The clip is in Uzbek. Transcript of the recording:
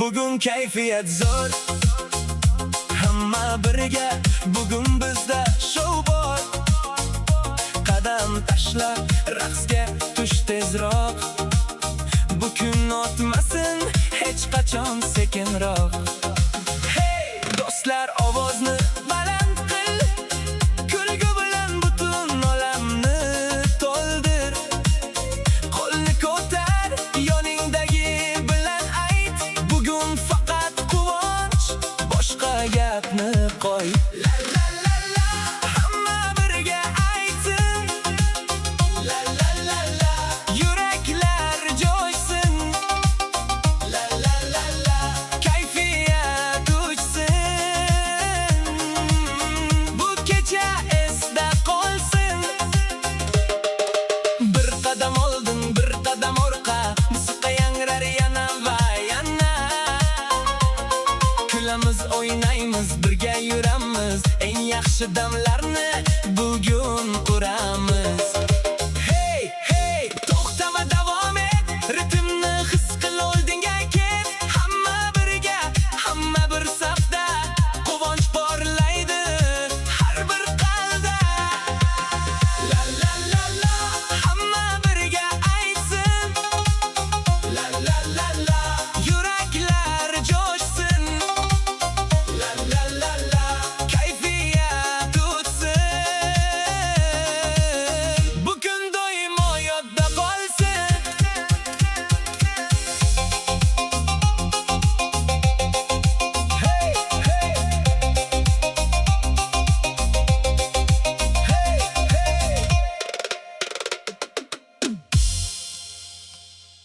Bugun kayfiyat zo'r, hamma birga. Bugun bizda show bor. Qadam tashla, raqsga tush tezroq. Bu kun o'tmasin hech qachon sekinroq. Hey do'stlar, ovozni baland qil, kulgu bilan butun olamni to'ldir. Qo'lni ko'tar, yoningdagi bilan ayt, bugun faqat quvonch, boshqa gapni qo'y. La la la la, hamma birga aytsin. La la la la, yuraklar jo'shsin. La la la la, kayfiyat uchsin. Bu kecha esda qolsin. Bir qadam oldin, bir qadam orqa, musiqa yangrar yana va yana. Kulamiz, o'ynaymiz, birga yuramiz, eng yaxshi damlarni bugun uramiz.